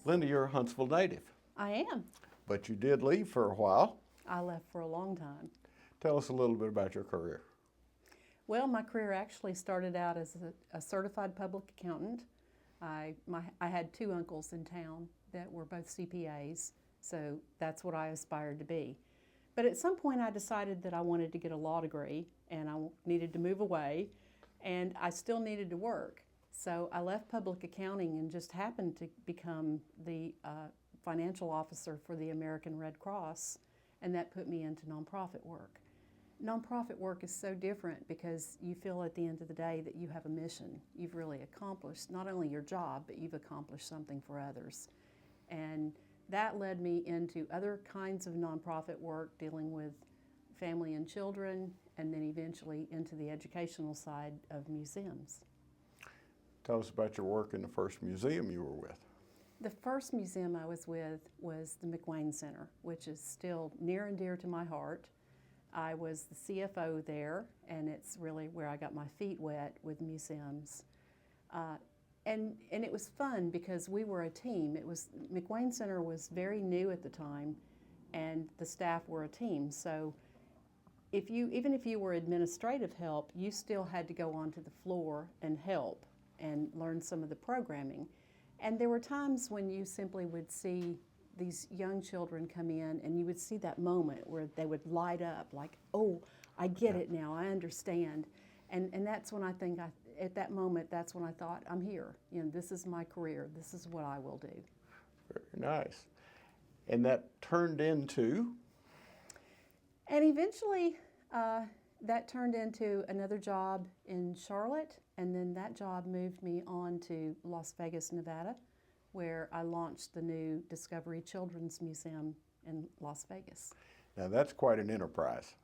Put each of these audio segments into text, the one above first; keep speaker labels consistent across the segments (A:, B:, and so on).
A: Linda, you're a Huntsville native,
B: I am.
A: but you did leave for a while.
B: I left for a long time.
A: Tell us a little bit about your career.
B: Well, my career actually started out as a certified public accountant. I had two uncles in town that were both CPAs, so that's what I aspired to be. But at some point I decided that I wanted to get a law degree and I needed to move away and I still needed to work. So I left public accounting and just happened to become the financial officer for the American Red Cross, and that put me into nonprofit work. Nonprofit work is so different because you feel at the end of the day that you have a mission. You've really accomplished not only your job, but you've accomplished something for others. And that led me into other kinds of nonprofit work dealing with family and children, and then eventually into the educational side of museums.
A: Tell us about your work in the first museum you were with.
B: The first museum I was with was the McWane Center, which is still near and dear to my heart. I was the CFO there, and it's really where I got my feet wet with museums. And it was fun because we were a team. McWane Center was very new at the time, and the staff were a team. So even if you were administrative help, you still had to go onto the floor and help and learn some of the programming. And there were times when you simply would see these young children come in and you would see that moment where they would light up like, oh, I get it now, I understand. And that's when at that moment, that's when I thought, I'm here. This is my career. This is what I will do.
A: Very nice. And that turned into?
B: And eventually, that turned into another job in Charlotte, and then that job moved me on to Las Vegas, Nevada, where I launched the new Discovery Children's Museum in Las Vegas.
A: Now that's quite an enterprise.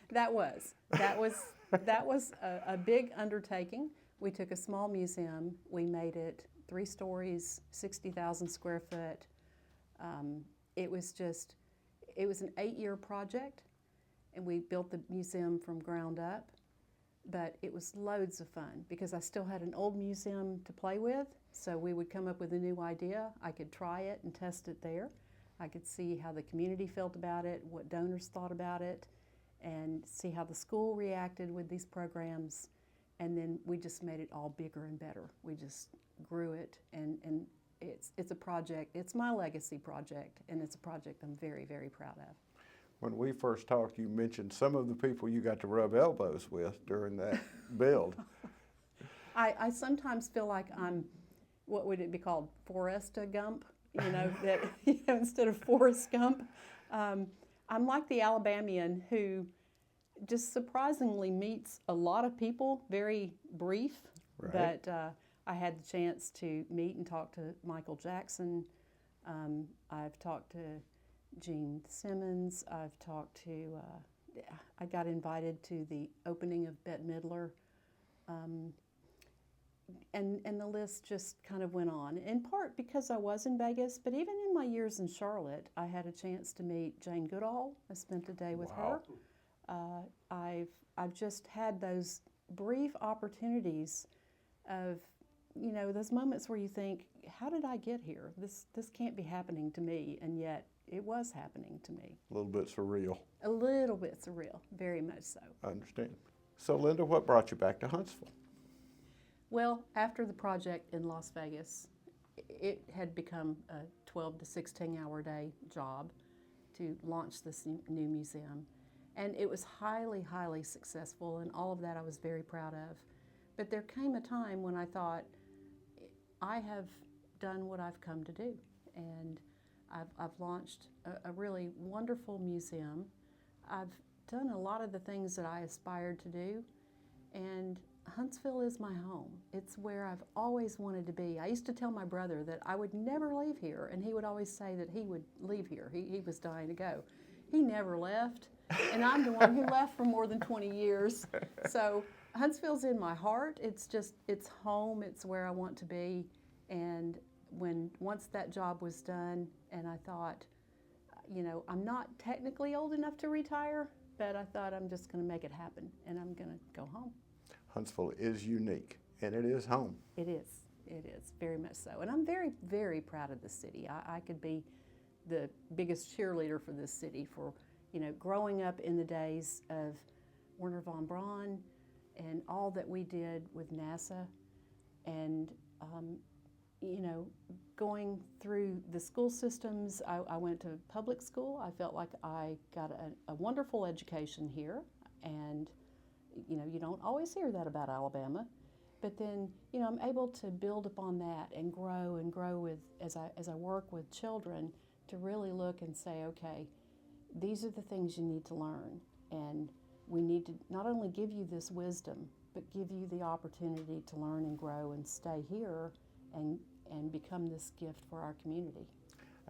B: That was a big undertaking. We took a small museum, we made it 3 stories, 60,000 square foot. It was an 8-year project, and we built the museum from ground up. But it was loads of fun because I still had an old museum to play with, so we would come up with a new idea. I could try it and test it there. I could see how the community felt about it, what donors thought about it, and see how the school reacted with these programs. And then we just made it all bigger and better. We just grew it, and it's a project. It's my legacy project, and it's a project I'm very, very proud of.
A: When we first talked, you mentioned some of the people you got to rub elbows with during that build.
B: I sometimes feel like I'm, what would it be called, Forresta Gump? That instead of Forrest Gump, I'm like the Alabamian who just surprisingly meets a lot of people, very brief.
A: Right.
B: But I had the chance to meet and talk to Michael Jackson. I've talked to Gene Simmons. I've talked to, I got invited to the opening of Bette Midler. And the list just kind of went on, in part because I was in Vegas, but even in my years in Charlotte, I had a chance to meet Jane Goodall. I spent a day with her. I've just had those brief opportunities of, those moments where you think, how did I get here? This can't be happening to me, and yet it was happening to me.
A: A little bit surreal.
B: A little bit surreal, very much so.
A: I understand. So Linda, what brought you back to Huntsville?
B: Well, after the project in Las Vegas, it had become a 12 to 16-hour day job to launch this new museum. And it was highly, highly successful, and all of that I was very proud of. But there came a time when I thought, I have done what I've come to do. And I've launched a really wonderful museum. I've done a lot of the things that I aspired to do, and Huntsville is my home. It's where I've always wanted to be. I used to tell my brother that I would never leave here, and he would always say that he would leave here. He was dying to go. He never left, and I'm the one who left for more than 20 years. So Huntsville's in my heart. It's home. It's where I want to be. And once that job was done, and I thought, I'm not technically old enough to retire, but I thought I'm just going to make it happen, and I'm going to go home.
A: Huntsville is unique, and it is home.
B: It is. It is, very much so. And I'm very, very proud of the city. I could be the biggest cheerleader for this city for, growing up in the days of Wernher von Braun and all that we did with NASA and, going through the school systems. I went to public school. I felt like I got a wonderful education here. And, you don't always hear that about Alabama. But then, I'm able to build upon that and grow with, as I work with children, to really look and say, okay, these are the things you need to learn. And we need to not only give you this wisdom, but give you the opportunity to learn and grow and stay here and become this gift for our community.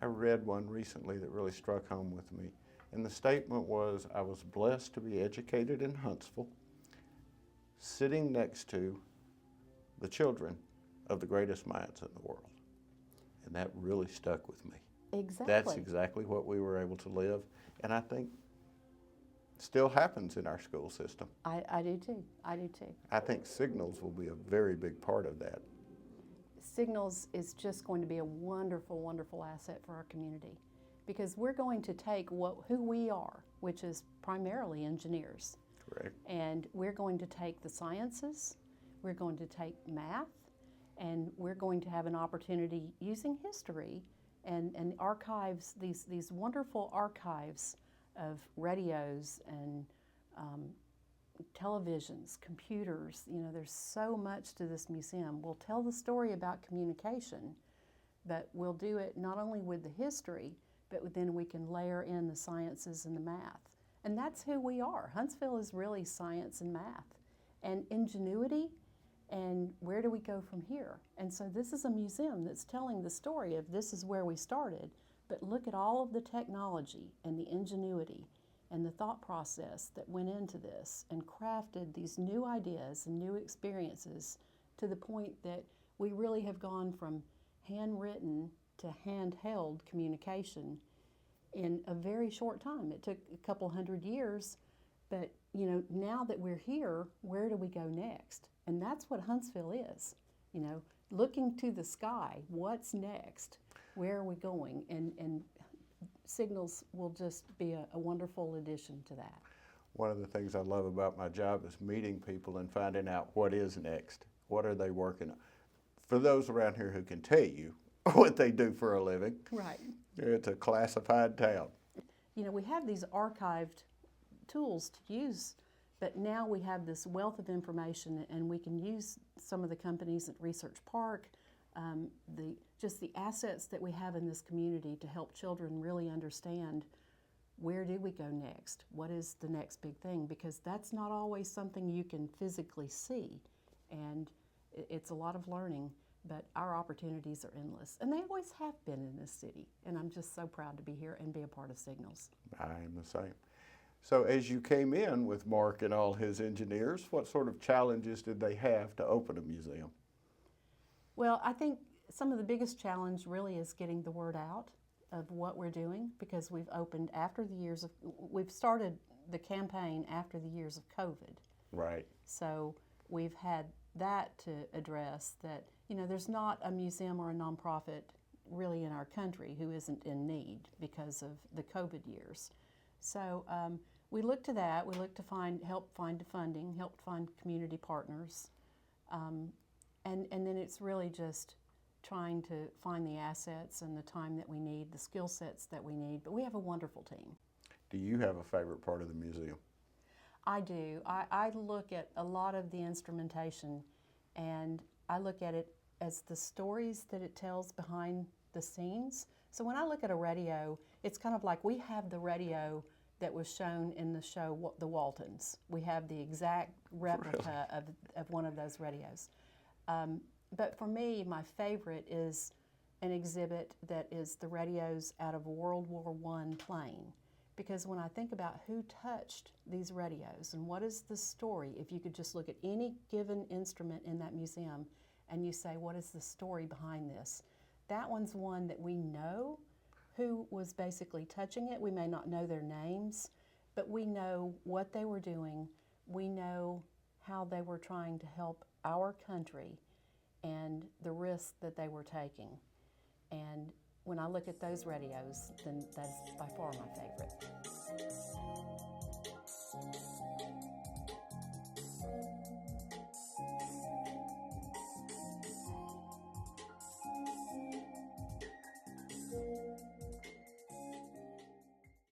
A: I read one recently that really struck home with me. And the statement was, I was blessed to be educated in Huntsville, sitting next to the children of the greatest minds in the world. And that really stuck with me.
B: Exactly.
A: That's exactly what we were able to live. And I think still happens in our school system.
B: I do too. I do too.
A: I think Signals will be a very big part of that.
B: Signals is just going to be a wonderful, wonderful asset for our community because we're going to take who we are, which is primarily engineers.
A: Correct. And
B: we're going to take the sciences, we're going to take math, and we're going to have an opportunity using history and archives, these wonderful archives of radios and televisions, computers. There's so much to this museum. We'll tell the story about communication, but we'll do it not only with the history, but then we can layer in the sciences and the math. And that's who we are. Huntsville is really science and math and ingenuity, and where do we go from here? And so this is a museum that's telling the story of this is where we started, but look at all of the technology and the ingenuity and the thought process that went into this and crafted these new ideas and new experiences to the point that we really have gone from handwritten to handheld communication in a very short time. It took a couple hundred years, but now that we're here, where do we go next? And that's what Huntsville is, looking to the sky, what's next? Where are we going? And Signals will just be a wonderful addition to that.
A: One of the things I love about my job is meeting people and finding out what is next. What are they working on? For those around here who can tell you what they do for a living,
B: right?
A: It's a classified town.
B: We have these archived tools to use, but now we have this wealth of information, and we can use some of the companies at Research Park, just the assets that we have in this community to help children really understand where do we go next? What is the next big thing? Because that's not always something you can physically see, and it's a lot of learning, but our opportunities are endless, and they always have been in this city, and I'm just so proud to be here and be a part of Signals.
A: I am the same. So as you came in with Mark and all his engineers, what sort of challenges did they have to open a museum?
B: Well, I think some of the biggest challenge really is getting the word out of what we're doing, because we've opened we've started the campaign after the years of COVID.
A: Right.
B: So we've had that to address, that, there's not a museum or a nonprofit really in our country who isn't in need because of the COVID years. So we look to that. We look to help find funding, help find community partners. And then it's really just trying to find the assets and the time that we need, the skill sets that we need. But we have a wonderful team.
A: Do you have a favorite part of the museum?
B: I do. I look at a lot of the instrumentation, and I look at it as the stories that it tells behind the scenes. So when I look at a radio, it's kind of like we have the radio that was shown in the show The Waltons. We have the exact replica of one of those radios. But for me, my favorite is an exhibit that is the radios out of a World War I plane. Because when I think about who touched these radios and what is the story, if you could just look at any given instrument in that museum and you say, what is the story behind this? That one's one that we know who was basically touching it. We may not know their names, but we know what they were doing. We know how they were trying to help our country and the risk risks that they were taking. And when I look at those radios, then that's by far my favorite.